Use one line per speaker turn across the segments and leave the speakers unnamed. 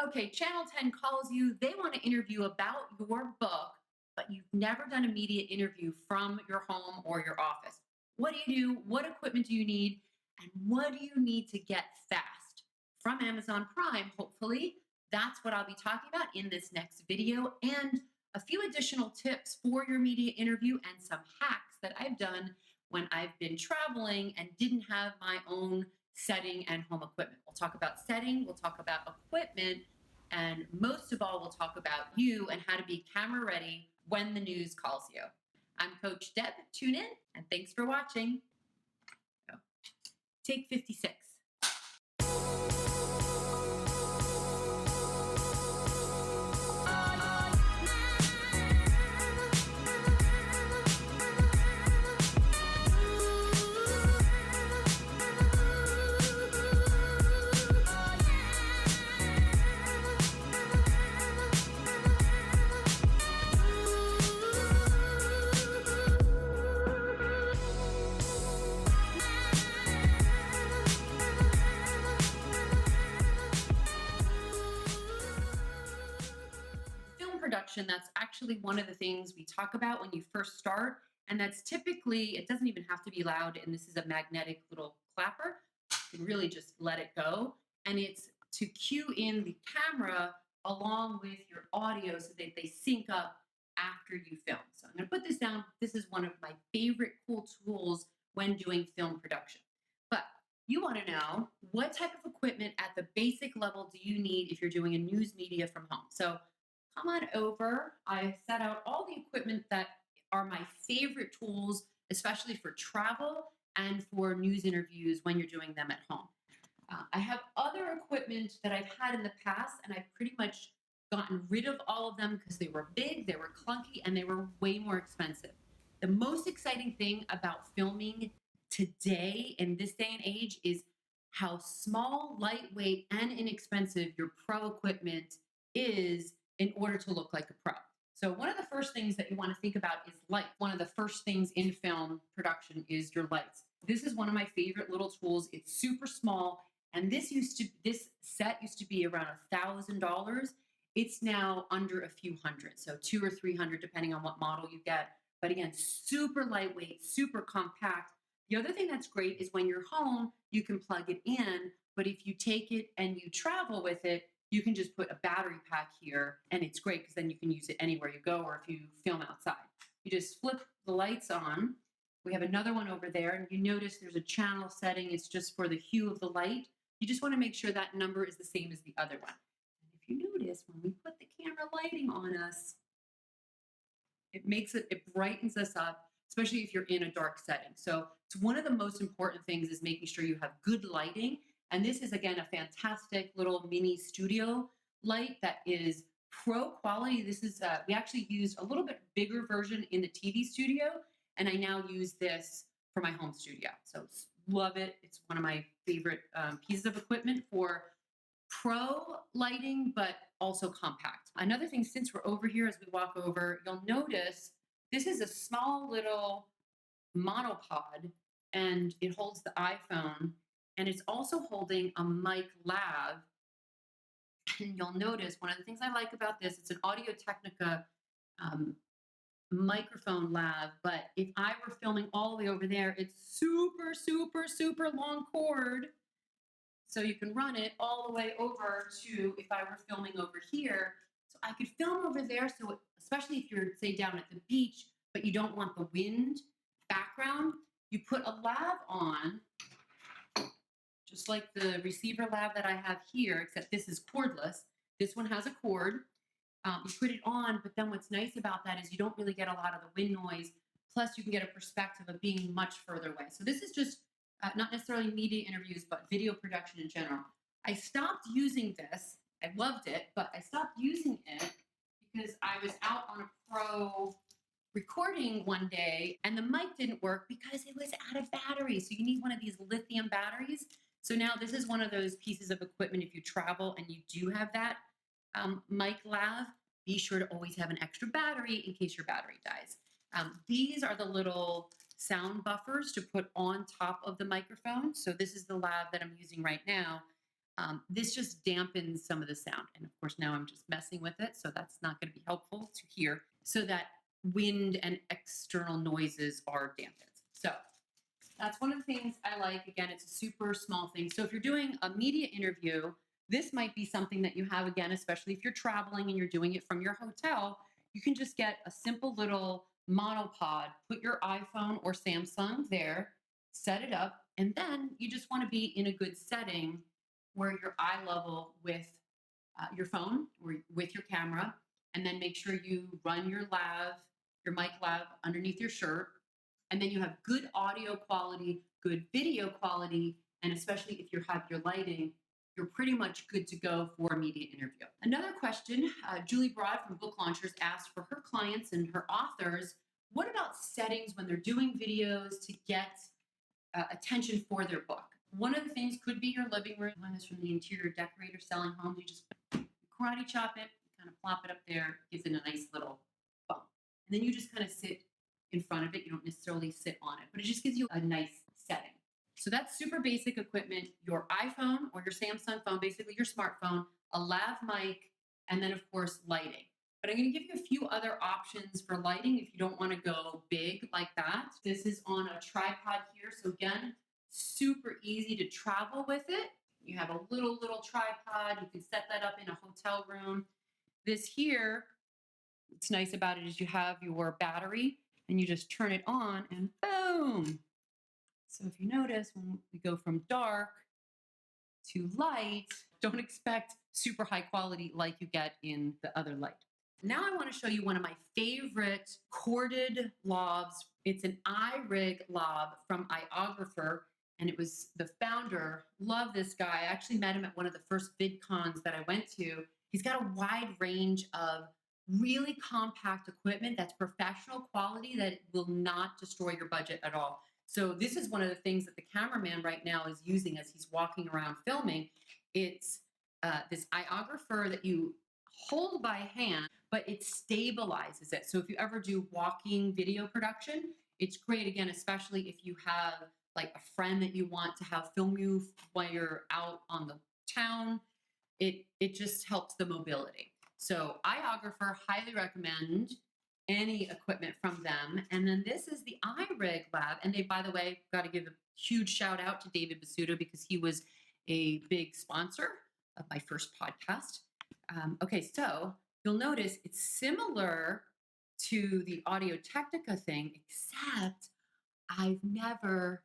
Okay, Channel 10 calls you. They want to interview about your book, but you've never done a media interview from your home or your office. What do you do? What equipment do you need? And what do you need to get fast? From Amazon Prime, hopefully. That's what I'll be talking about in this next video, and a few additional tips for your media interview and some hacks that I've done when I've been traveling and didn't have my own setting and home equipment. We'll talk about setting, we'll talk about equipment, and most of all, we'll talk about you and how to be camera ready when the news calls you. I'm Coach Deb. Tune in, and thanks for watching. Take 56. Film production, that's actually one of the things we talk about when you first start. And that's typically, it doesn't even have to be loud. And this is a magnetic little clapper. You can really just let it go. And it's to cue in the camera along with your audio so that they sync up after you film. So I'm going to put this down. This is one of my favorite cool tools when doing film production. But you want to know, what type of equipment at the basic level do you need if you're doing a news media from home? So come on over. I set out all the equipment that are my favorite tools, especially for travel and for news interviews when you're doing them at home. I have other equipment that I've had in the past, and I've pretty much gotten rid of all of them because they were big, they were clunky, and they were way more expensive. The most exciting thing about filming today in this day and age is how small, lightweight, and inexpensive your pro equipment is in order to look like a pro. So one of the first things that you want to think about is light. One of the first things in film production is your lights. This is one of my favorite little tools. It's super small, and this set used to be around $1,000. It's now under a few hundred, so 200 or 300 depending on what model you get. But again, super lightweight, super compact. The other thing that's great is when you're home, you can plug it in, but if you take it and you travel with it, you can just put a battery pack here, and it's great because then you can use it anywhere you go, or if you film outside. You just flip the lights on. We have another one over there, and you notice there's a channel setting. It's just for the hue of the light. You just want to make sure that number is the same as the other one. And if you notice, when we put the camera lighting on us, it brightens us up, especially if you're in a dark setting. So it's one of the most important things is making sure you have good lighting. And this is, again, a fantastic little mini studio light that is pro quality. This is, we actually used a little bit bigger version in the TV studio, and I now use this for my home studio. So love it. It's one of my favorite pieces of equipment for pro lighting, but also compact. Another thing, since we're over here, as we walk over, you'll notice this is a small little monopod, and it holds the iPhone. And it's also holding a mic lav. And you'll notice one of the things I like about this, it's an Audio Technica microphone lav. But if I were filming all the way over there, it's super, super, super long cord. So you can run it all the way over to if I were filming over here. So I could film over there. So especially if you're, say, down at the beach, but you don't want the wind background, you put a lav on, just like the receiver lav that I have here, except this is cordless. This one has a cord. You put it on, but then what's nice about that is you don't really get a lot of the wind noise. Plus, you can get a perspective of being much further away. So this is just not necessarily media interviews, but video production in general. I stopped using this. I loved it, but I stopped using it because I was out on a pro recording one day, and the mic didn't work because it was out of battery. So you need one of these lithium batteries. So now this is one of those pieces of equipment. If you travel and you do have that mic lav, be sure to always have an extra battery in case your battery dies. These are the little sound buffers to put on top of the microphone. So this is the lav that I'm using right now. This just dampens some of the sound. And of course, now I'm just messing with it. So that's not going to be helpful to hear, so that wind and external noises are dampened. So that's one of the things I like. Again, it's a super small thing. So if you're doing a media interview, this might be something that you have, again, especially if you're traveling and you're doing it from your hotel. You can just get a simple little monopod, put your iPhone or Samsung there, set it up, and then you just want to be in a good setting where you're eye level with your phone or with your camera, and then make sure you run your mic lav underneath your shirt. And then you have good audio quality, good video quality, and especially if you have your lighting, you're pretty much good to go for a media interview. Another question, Julie Broad from Book Launchers asked for her clients and her authors, what about settings when they're doing videos to get attention for their book? One of the things could be your living room. One is from the interior decorator selling homes. You just karate chop it, kind of plop it up there, gives it a nice little bump. And then you just kind of sit in front of it. You don't necessarily sit on it, but it just gives you a nice setting. So that's super basic equipment, your iPhone or your Samsung phone, basically your smartphone, a lav mic, and then of course lighting. But I'm going to give you a few other options for lighting if you don't want to go big like that. This is on a tripod here. So again, super easy to travel with it. You have a little tripod. You can set that up in a hotel room. This here, what's nice about it is you have your battery and you just turn it on and boom. So if you notice, when we go from dark to light, don't expect super high quality like you get in the other light. Now I want to show you one of my favorite corded lavs. It's an iRig lav from iOgrapher, and it was the founder. Love this guy. I actually met him at one of the first VidCons that I went to. He's got a wide range of really compact equipment that's professional quality that will not destroy your budget at all. So this is one of the things that the cameraman right now is using as he's walking around filming. It's this iOgrapher that you hold by hand, but it stabilizes it. So if you ever do walking video production, it's great, again, especially if you have like a friend that you want to have film you while you're out on the town. It just helps the mobility. So iOgrapher, highly recommend any equipment from them. And then this is the iRig Lab. And they, by the way, got to give a huge shout out to David Basuto because he was a big sponsor of my first podcast. Okay, so you'll notice it's similar to the Audio Technica thing, except I've never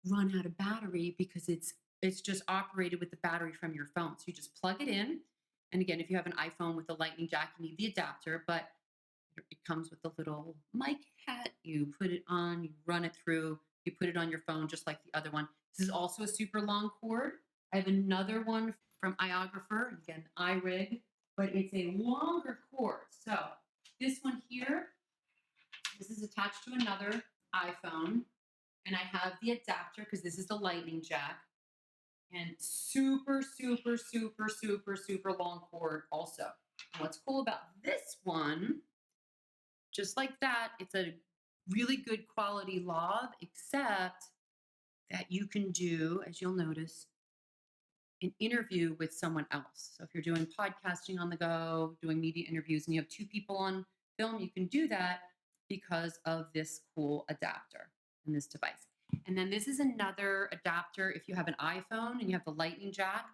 run out of battery because it's just operated with the battery from your phone. So you just plug it in. And again, if you have an iPhone with a lightning jack, you need the adapter, but it comes with a little mic hat. You put it on, you run it through, you put it on your phone just like the other one. This is also a super long cord. I have another one from iOgrapher, again, iRig, but it's a longer cord. So this one here, this is attached to another iPhone, and I have the adapter because this is the lightning jack, and super long cord also. And what's cool about this one, just like that, it's a really good quality lav, except that you can do, as you'll notice, an interview with someone else. So if you're doing podcasting on the go, doing media interviews, and you have two people on film, you can do that because of this cool adapter in this device. And then this is another adapter. If you have an iPhone and you have the lightning jack,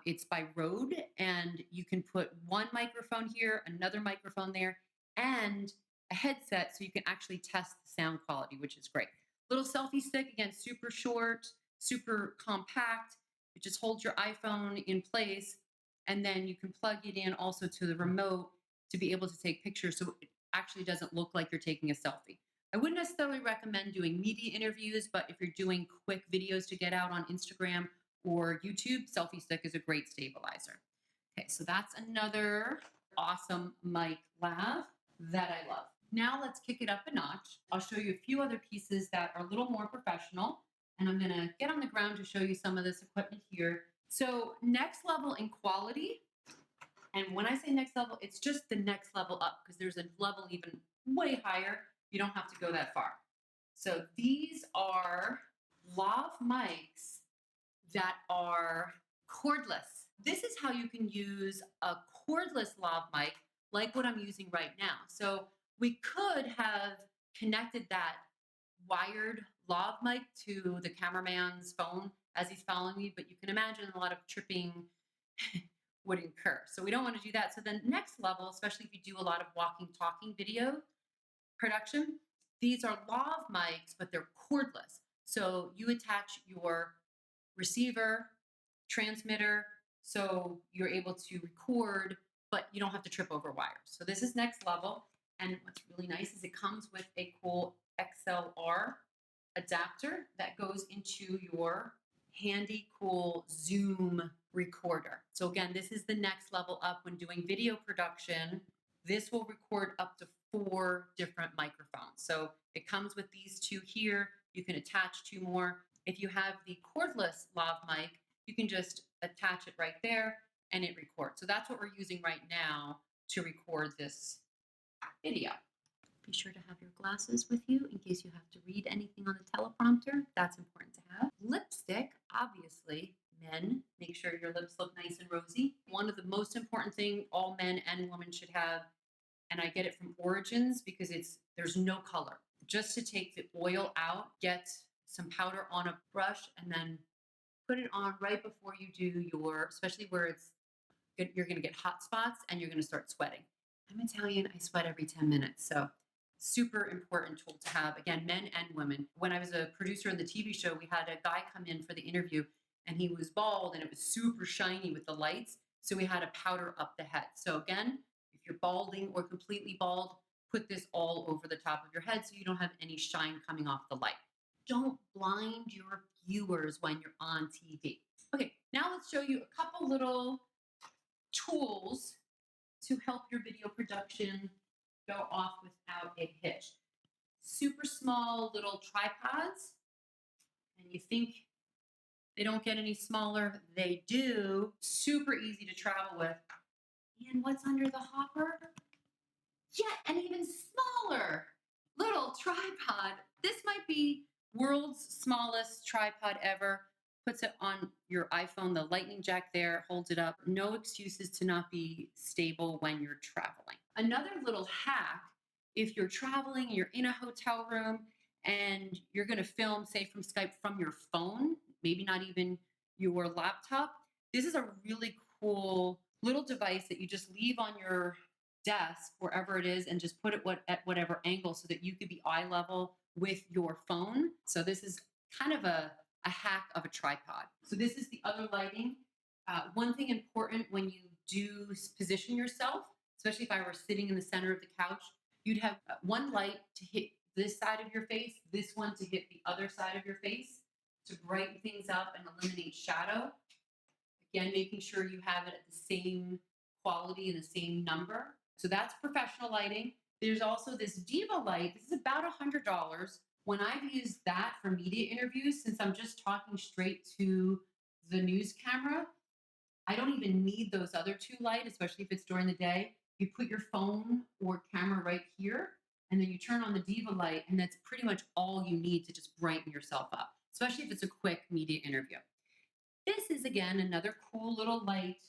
it's by Rode, and you can put one microphone here, another microphone there, and a headset so you can actually test the sound quality, which is great. Little selfie stick, again, super short, super compact. It just holds your iPhone in place, and then you can plug it in also to the remote to be able to take pictures, so it actually doesn't look like you're taking a selfie. I wouldn't necessarily recommend doing media interviews, but if you're doing quick videos to get out on Instagram or YouTube, selfie stick is a great stabilizer. Okay, so that's another awesome mic lav that I love. Now let's kick it up a notch. I'll show you a few other pieces that are a little more professional, and I'm gonna get on the ground to show you some of this equipment here. So next level in quality, and when I say next level, it's just the next level up because there's a level even way higher. You don't have to go that far. So these are lav mics that are Cordless. This is how you can use a cordless lav mic like what I'm using right now. So we could have connected that wired lav mic to the cameraman's phone as he's following me, but you can imagine a lot of tripping would incur. So we don't want to do that. So then next level, especially if you do a lot of walking, talking video production, these are lav mics, but they're cordless. So you attach your receiver, transmitter, so you're able to record, but you don't have to trip over wires. So this is next level. And what's really nice is it comes with a cool XLR adapter that goes into your handy, cool Zoom recorder. So again, this is the next level up when doing video production. This will record up to 4 different microphones. So it comes with these 2 here. You can attach 2 more. If you have the cordless lav mic, you can just attach it right there and it records. So that's what we're using right now to record this video. Be sure to have your glasses with you in case you have to read anything on the teleprompter. That's important to have. Lipstick, obviously, men, make sure your lips look nice and rosy. One of the most important things all men and women should have, and I get it from Origins because there's no color. Just to take the oil out, get some powder on a brush, and then put it on right before you do especially where you're going to get hot spots and you're going to start sweating. I'm Italian, I sweat every 10 minutes. So super important tool to have. Again, men and women. When I was a producer in the TV show, we had a guy come in for the interview and he was bald and it was super shiny with the lights. So we had to powder up the head. So again, if you're balding or completely bald, put this all over the top of your head so you don't have any shine coming off the light. Don't blind your viewers when you're on TV. Okay, now let's show you a couple little tools to help your video production go off without a hitch. Super small little tripods, and you think they don't get any smaller, they do. Super easy to travel with. And what's under the hopper? Yet an even smaller little tripod. This might be world's smallest tripod ever. Puts it on your iPhone, the lightning jack there, holds it up. No excuses to not be stable when you're traveling. Another little hack, if you're traveling, you're in a hotel room, and you're gonna film, say from Skype, from your phone, maybe not even your laptop, this is a really cool little device that you just leave on your desk, wherever it is, and just put it at whatever angle so that you could be eye level with your phone. So this is kind of a hack of a tripod. So this is the other lighting. One thing important when you do position yourself, especially if I were sitting in the center of the couch, you'd have one light to hit this side of your face, this one to hit the other side of your face to brighten things up and eliminate shadow. Again, making sure you have it at the same quality and the same number. So that's professional lighting. There's also this Diva light. This is about $100. When I've used that for media interviews, since I'm just talking straight to the news camera, I don't even need those other 2 lights, especially if it's during the day. You put your phone or camera right here, and then you turn on the Diva light, and that's pretty much all you need to just brighten yourself up, especially if it's a quick media interview. This is, again, another cool little light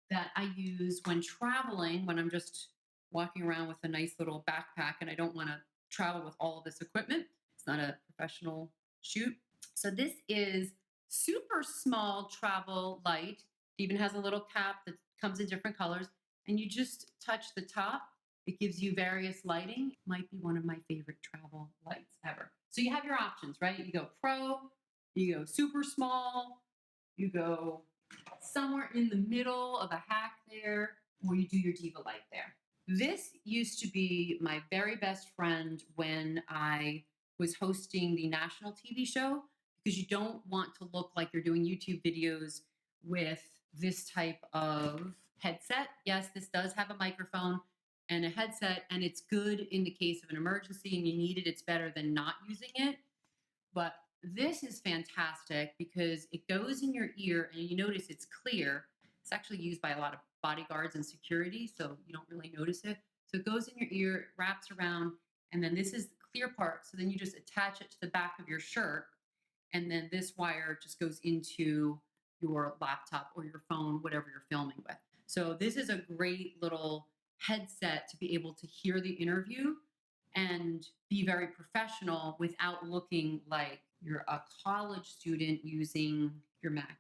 that I use when traveling, when I'm just walking around with a nice little backpack and I don't want to travel with all of this equipment. It's not a professional shoot. So this is super small travel light. It even has a little cap that comes in different colors, and you just touch the top. It gives you various lighting. Might be one of my favorite travel lights ever. So you have your options, right? You go pro, you go super small, you go somewhere in the middle of a hack there, or you do your Diva light there. This used to be my very best friend when I was hosting the national TV show, because you don't want to look like you're doing YouTube videos with this type of headset. Yes, this does have a microphone and a headset, and it's good in the case of an emergency and you need it. It's better than not using it. But this is fantastic because it goes in your ear, and you notice it's clear. It's actually used by a lot of bodyguards and security, so you don't really notice it. So it goes in your ear, wraps around, and then this is the clear part. So then you just attach it to the back of your shirt, and then this wire just goes into your laptop or your phone, whatever you're filming with. So this is a great little headset to be able to hear the interview and be very professional without looking like you're a college student using your Mac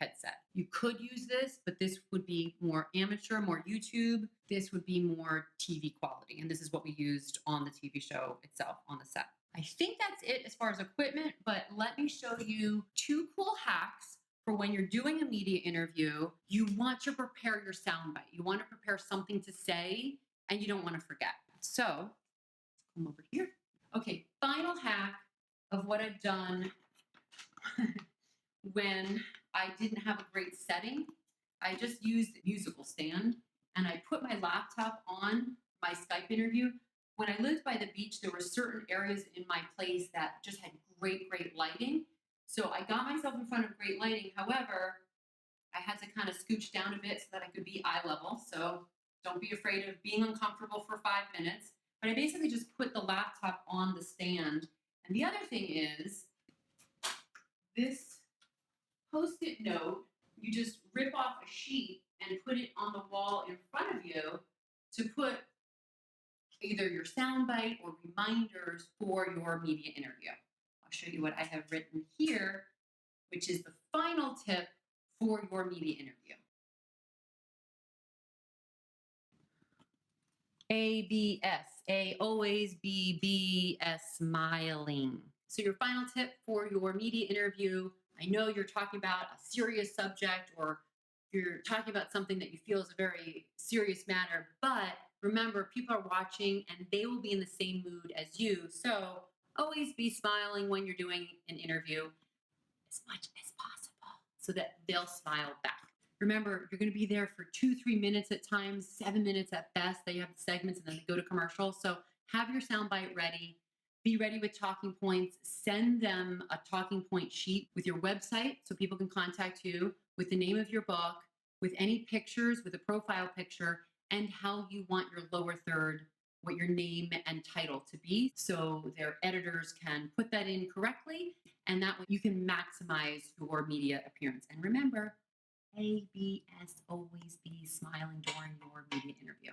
headset. You could use this, but this would be more amateur, more YouTube. This would be more TV quality. And this is what we used on the TV show itself on the set. I think that's it as far as equipment, but let me show you 2 cool hacks for when you're doing a media interview. You want to prepare your soundbite. You want to prepare something to say, and you don't want to forget. So come over here. Okay, final hack of what I've done when I didn't have a great setting. I just used a musical stand and I put my laptop on my Skype interview. When I lived by the beach, there were certain areas in my place that just had great lighting. So I got myself in front of great lighting. However, I had to kind of scooch down a bit so that I could be eye level. So don't be afraid of being uncomfortable for 5 minutes. But I basically just put the laptop on the stand. And the other thing is this Post-it note, you just rip off a sheet and put it on the wall in front of you to put either your soundbite or reminders for your media interview. I'll show you what I have written here, which is the final tip for your media interview. ABS, always be smiling. So your final tip for your media interview, I know you're talking about a serious subject or you're talking about something that you feel is a very serious matter, but remember, people are watching and they will be in the same mood as you. So always be smiling when you're doing an interview as much as possible so that they'll smile back. Remember, you're going to be there for 2-3 minutes at times, 7 minutes at best. They have segments and then they go to commercial. So have your soundbite ready. Be ready with talking points. Send them a talking point sheet with your website so people can contact you, with the name of your book, with any pictures, with a profile picture, and how you want your lower third, what your name and title to be, so their editors can put that in correctly, and that way you can maximize your media appearance. And remember, ABS, always be smiling during your media interview.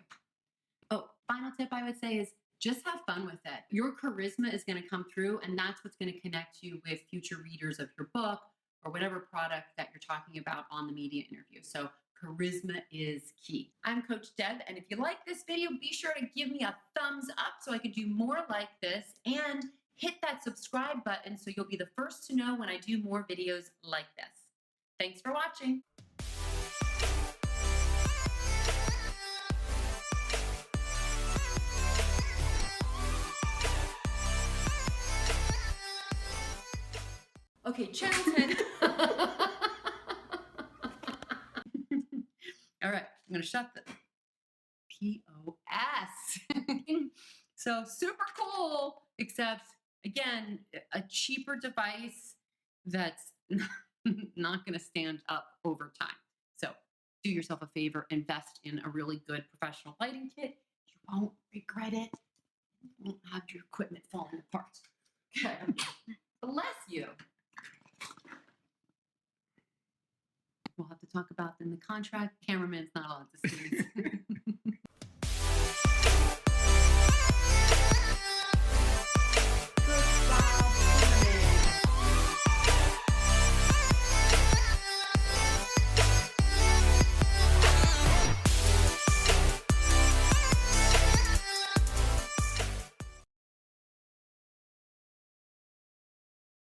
Oh, final tip I would say is just have fun with it. Your charisma is going to come through, and that's what's going to connect you with future readers of your book or whatever product that you're talking about on the media interview. So charisma is key. I'm Coach Deb, and if you like this video, be sure to give me a thumbs up so I can do more like this, and hit that subscribe button so you'll be the first to know when I do more videos like this. Thanks for watching. Okay, channel 10. All right, I'm going to shut the POS. So super cool, except again, a cheaper device that's not going to stand up over time. So do yourself a favor, invest in a really good professional lighting kit. You won't regret it. You won't have your equipment falling apart. Okay. Bless you. We'll have to talk about in the contract. Cameraman's not allowed to see.